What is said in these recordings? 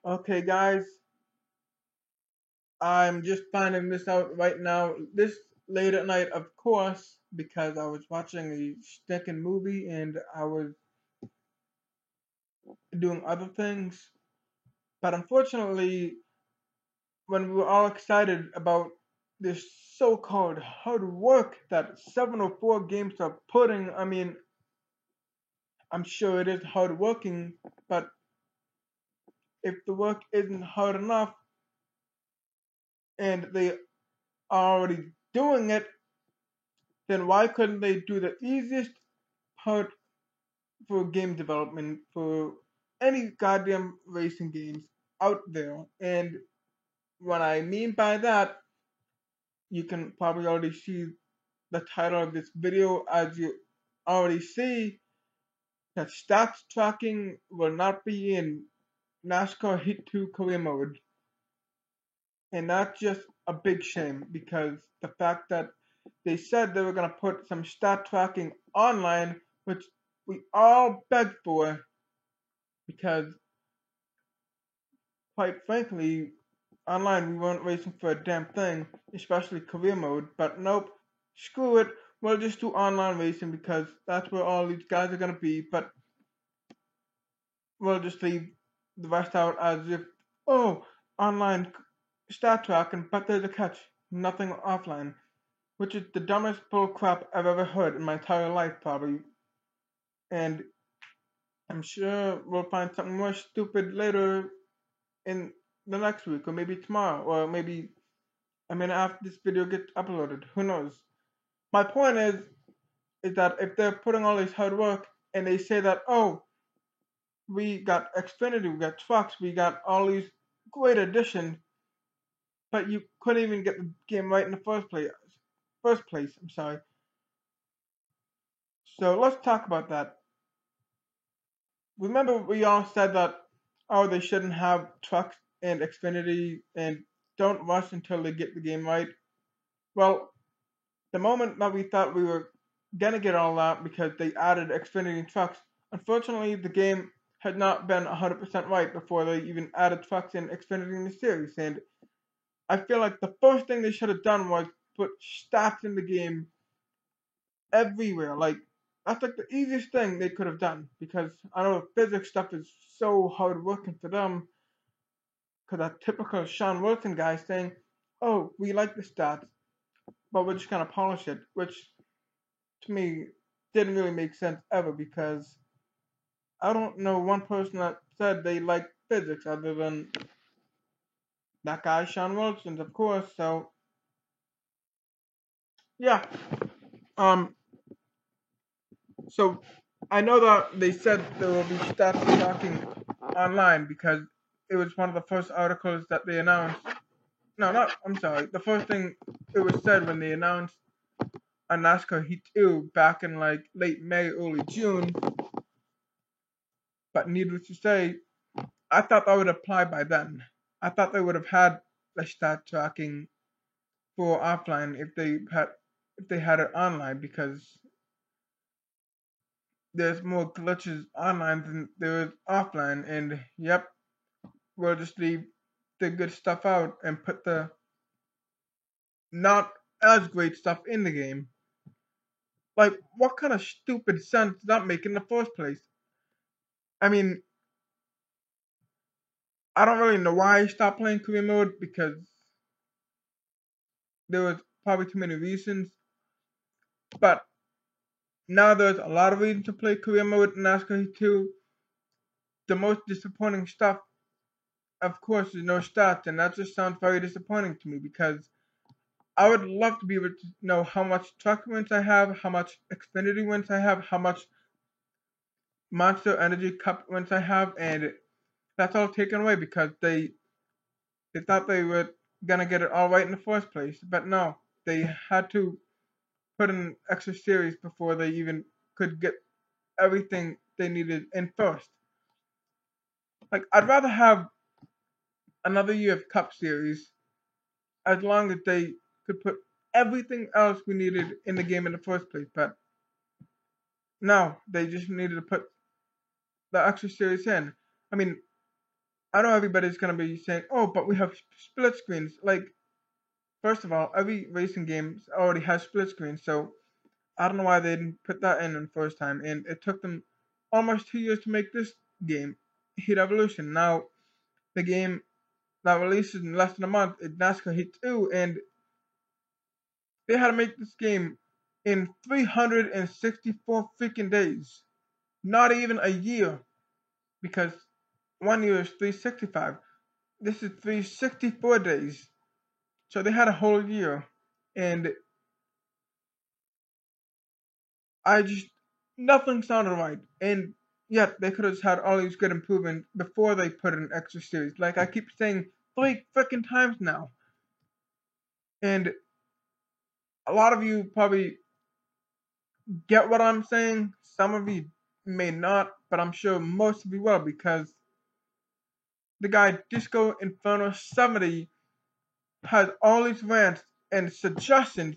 Okay, guys, I'm just finding this out right now. This late at night, of course, because I was watching a stinking movie and I was doing other things. But unfortunately, when we were all excited about this so-called hard work that 704 games are putting, I mean, I'm sure it is hard working, but if the work isn't hard enough and they are already doing it, then why couldn't they do the easiest part for game development for any goddamn racing games out there? And what I mean by that, you can probably already see the title of this video as you already see that stats tracking will not be in NASCAR Heat 2 career mode. And that's just a big shame because the fact that they said they were going to put some stat tracking online, which we all begged for because, quite frankly, online we weren't racing for a damn thing, especially career mode. But nope, screw it. We'll just do online racing because that's where all these guys are going to be. But we'll just leave the rest out as if, oh, online stat tracking, but there's a catch. Nothing offline. Which is the dumbest bull crap I've ever heard in my entire life, probably. And I'm sure we'll find something more stupid later in the next week, or maybe tomorrow, or maybe a minute after this video gets uploaded. Who knows? My point is that if they're putting all this hard work and they say that, oh, we got Xfinity, we got trucks, we got all these great additions, but you couldn't even get the game right in the first place. First place, I'm sorry. So let's talk about that. Remember we all said that, oh, they shouldn't have trucks and Xfinity and don't rush until they get the game right. Well, the moment that we thought we were gonna get all that because they added Xfinity and trucks, unfortunately the game had not been 100% right before they even added trucks and Xfinity in the series. And I feel like the first thing they should have done was put stats in the game everywhere. Like that's like the easiest thing they could have done because I know the physics stuff is so hard working for them. Because that typical Sean Wilson guy saying, "Oh, we like the stats, but we're just gonna polish it," which to me didn't really make sense ever because I don't know one person that said they like physics other than that guy Sean Wilson, of course. So yeah, um, so I know that they said there will be stats tracking online because it was one of the first articles that they announced. No, not. I'm sorry. The first thing it was said when they announced a NASCAR Heat 2 back in like late May, early June. But needless to say, I thought that would apply by then. I thought they would have had the stat tracking for offline if they had it online because there's more glitches online than there is offline. And yep, we'll just leave the good stuff out and put the not as great stuff in the game. Like, what kind of stupid sense does that make in the first place? I mean, I don't really know why I stopped playing career mode because there was probably too many reasons. But now there's a lot of reasons to play career mode in NASCAR 2. The most disappointing stuff, of course, is no stats, and that just sounds very disappointing to me because I would love to be able to know how much truck wins I have, how much Xfinity wins I have, how much Monster Energy Cup wins I have, and that's all taken away because they thought they were gonna get it all right in the first place, but no, they had to put in extra series before they even could get everything they needed in first. Like I'd rather have another year of Cup Series as long as they could put everything else we needed in the game in the first place. But no, they just needed to put the extra series in. I mean, I know everybody's gonna be saying, "Oh, but we have split screens." Like, first of all, every racing game already has split screens, so I don't know why they didn't put that in the first time. And it took them almost 2 years to make this game, Heat Evolution. Now, the game that releases in less than a month is NASCAR Heat 2, and they had to make this game in 364 freaking days. Not even a year, because 1 year is 365. This is 364 days. So they had a whole year. And I just, nothing sounded right. And yet, they could have just had all these good improvements before they put in extra series. Like I keep saying 3 freaking times now. And a lot of you probably get what I'm saying. Some of you may not, but I'm sure most of you will, because the guy Disco Inferno 70 has all these rants and suggestions.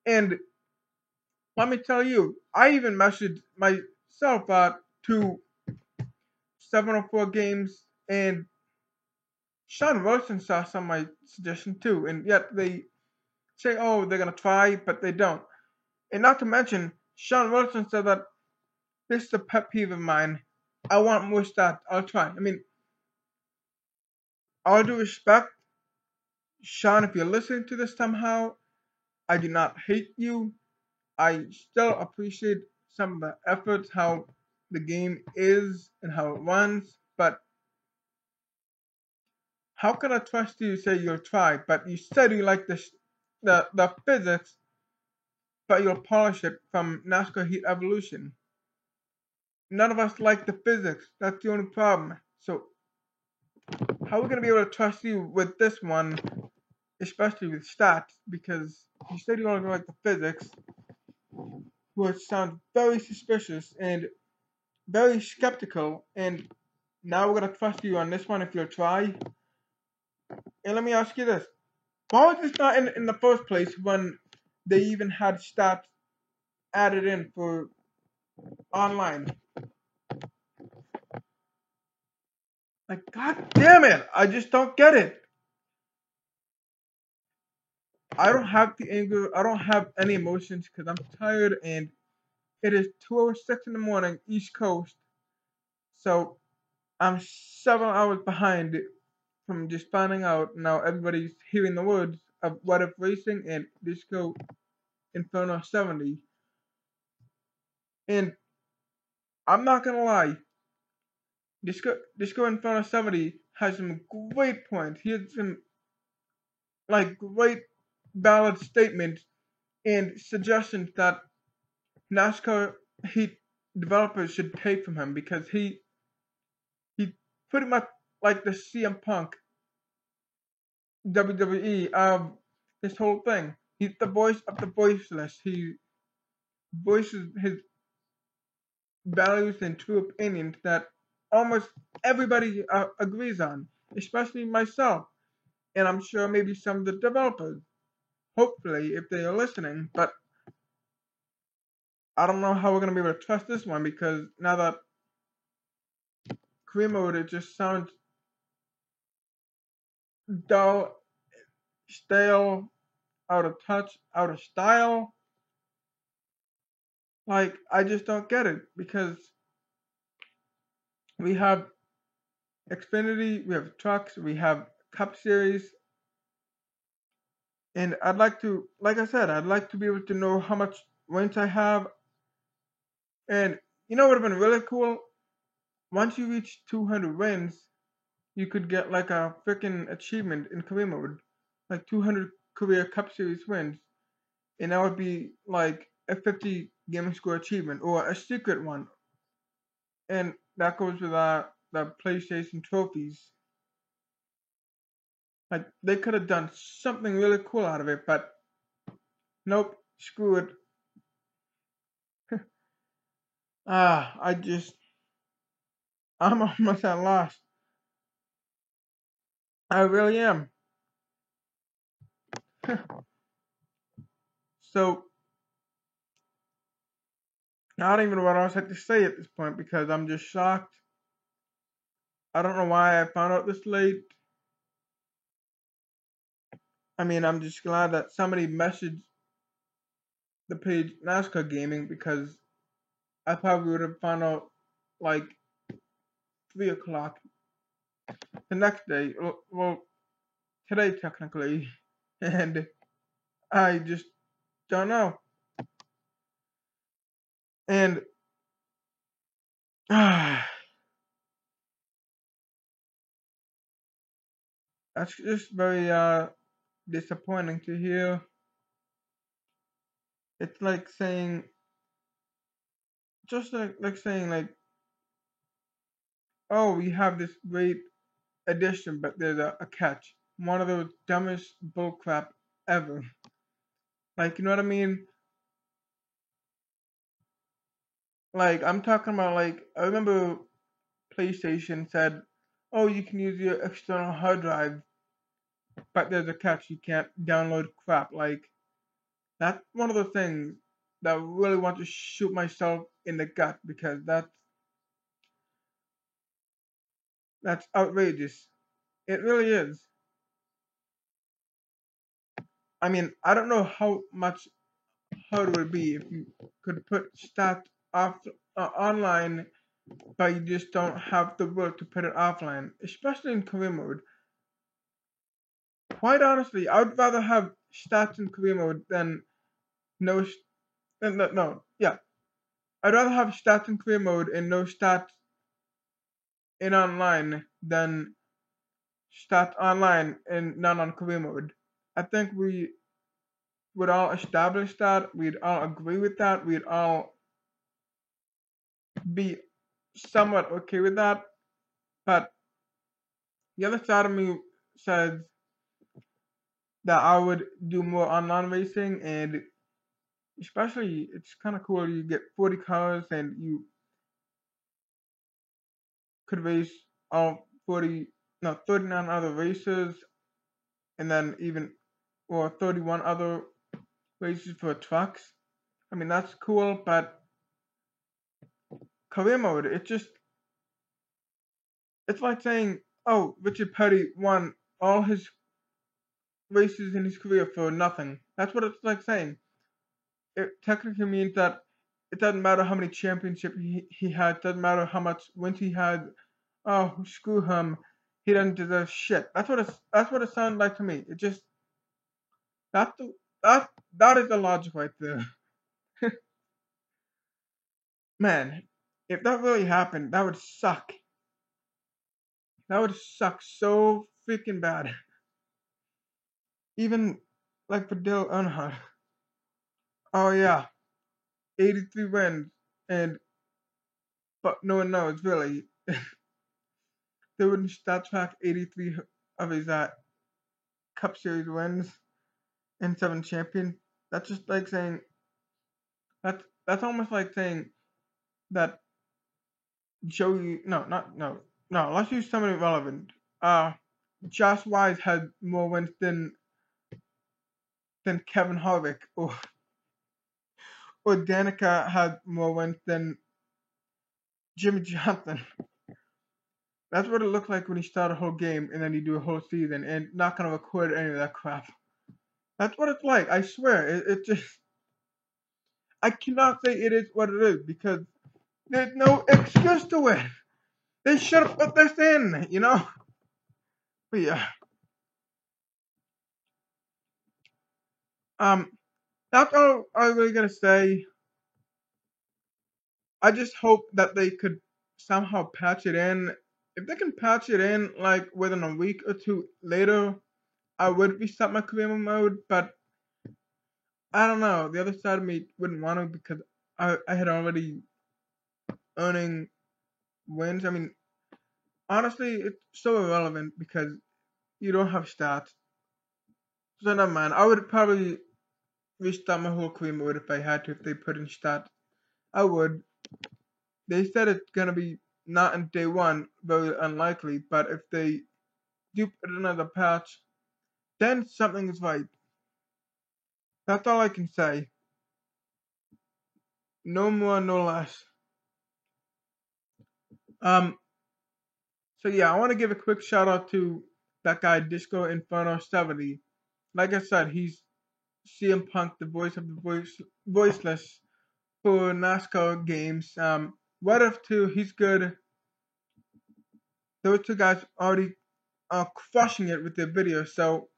And let me tell you, I even messaged myself to 704 Games, and Sean Wilson saw some of my suggestions too. And yet they say, oh, they're going to try, but they don't. And not to mention, Sean Wilson said that this is a pet peeve of mine. I want more stats. I'll try. I mean, all due respect, Sean, if you're listening to this somehow, I do not hate you. I still appreciate some of the efforts, how the game is and how it runs, but how can I trust you to say you'll try, but you said you like the physics, but you'll polish it from NASCAR Heat Evolution? None of us like the physics. That's the only problem. So how are we gonna be able to trust you with this one, especially with stats? Because you said you only like the physics, which sounds very suspicious and very skeptical. And now we're gonna trust you on this one if you'll try. And let me ask you this: why was this not in the first place when they even had stats added in for online? Like, god damn it! I just don't get it. I don't have the anger. I don't have any emotions because I'm tired, and it is 2:06 in the morning, East Coast. So I'm 7 hours behind from just finding out. Now everybody's hearing the words of What If Racing and Disco Inferno 70. And I'm not gonna lie, Disco Inferno 70 has some great points. He has some like great valid statements and suggestions that NASCAR Heat developers should take from him, because he pretty much like the CM Punk WWE this whole thing. He's the voice of the voiceless. He voices his values and true opinions that almost everybody agrees on, especially myself, and I'm sure maybe some of the developers. Hopefully, if they are listening, but I don't know how we're gonna be able to trust this one, because now that career mode, it just sounds dull, stale, out of touch, out of style. Like, I just don't get it, because we have Xfinity, we have trucks, we have Cup Series, and I'd like to, like I said, I'd like to be able to know how much wins I have. And you know what would have been really cool? Once you reach 200 wins, you could get like a freaking achievement in career mode, like 200 career Cup Series wins, and that would be like a 50 gaming score achievement or a secret one, and that goes with the PlayStation trophies. Like they could have done something really cool out of it, but nope, screw it. I just, I'm almost at lost. I really am. So I don't even know what else I have to say at this point, because I'm just shocked. I don't know why I found out this late. I mean, I'm just glad that somebody messaged the page NASCAR Gaming because I probably would have found out like 3 o'clock the next day. Well, today technically, and I just don't know. And that's just very disappointing to hear. It's like saying, just like saying like, oh, we have this great addition, but there's a catch. One of those dumbest bullcrap ever. Like, you know what I mean? Like, I'm talking about like, I remember PlayStation said, oh, you can use your external hard drive, but there's a catch. You can't download crap. Like, that's one of the things that I really want to shoot myself in the gut because that's outrageous. It really is. I mean, I don't know how much harder it would be if you could put stats off online, but you just don't have the will to put it offline, especially in career mode. Quite honestly, I would rather have stats in career mode than no, yeah. I'd rather have stats in career mode and no stats in online than stats online and none on career mode. I think we would all establish that. We'd all agree with that. We'd all be somewhat okay with that. But the other side of me says that I would do more online racing, and especially it's kind of cool. You get 40 cars, and you could race all 39 other races, and then even or 31 other races for trucks. I mean that's cool, but career mode, it's like saying, oh, Richard Petty won all his races in his career for nothing. That's what it's like saying. It technically means that it doesn't matter how many championships he had, it doesn't matter how much wins he had. Oh, screw him. He doesn't deserve shit. That's what it sounds like to me. It just that's the that is the logic right there. Man, if that really happened, that would suck. That would suck so freaking bad. Even like for Dale Earnhardt. Oh yeah, 83 wins, and but no one knows really. They wouldn't stat track 83 of his Cup Series wins and 7 champions. That's just like saying that's almost like saying that Joey. No, not no, no. Let's use somebody relevant. Josh Wise had more wins than Kevin Harvick, or Danica had more wins than Jimmy Johnson. That's what it looked like when you start a whole game and then you do a whole season and not gonna record any of that crap. That's what it's like. I swear. It just. I cannot say it is what it is because there's no excuse to it. They should have put this in, you know? But yeah. Um, that's all I really gotta say. I just hope that they could somehow patch it in. If they can patch it in like within a week or two later, I would restart my career mode, but I don't know. The other side of me wouldn't want to because I had already earning wins. I mean, honestly, it's so irrelevant because you don't have stats. So never mind. I would probably restart my whole career mode if I had to. If they put in stats, I would. They said it's gonna be not in day one, very unlikely. But if they do put another patch, then something is right. That's all I can say. No more, no less. Um, So yeah, I want to give a quick shout out to that guy Disco Inferno 70. Like I said, he's CM Punk, the voice of the voiceless for NASCAR games. What if too? He's good. Those two guys already are crushing it with their videos. So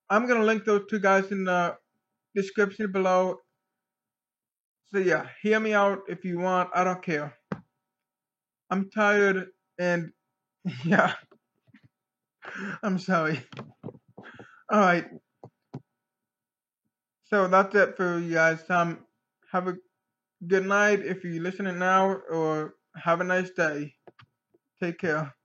I'm gonna link those two guys in the description below. So yeah, hear me out if you want. I don't care. I'm tired and yeah, I'm sorry. All right. So that's it for you guys. Have a good night if you're listening now, or have a nice day. Take care.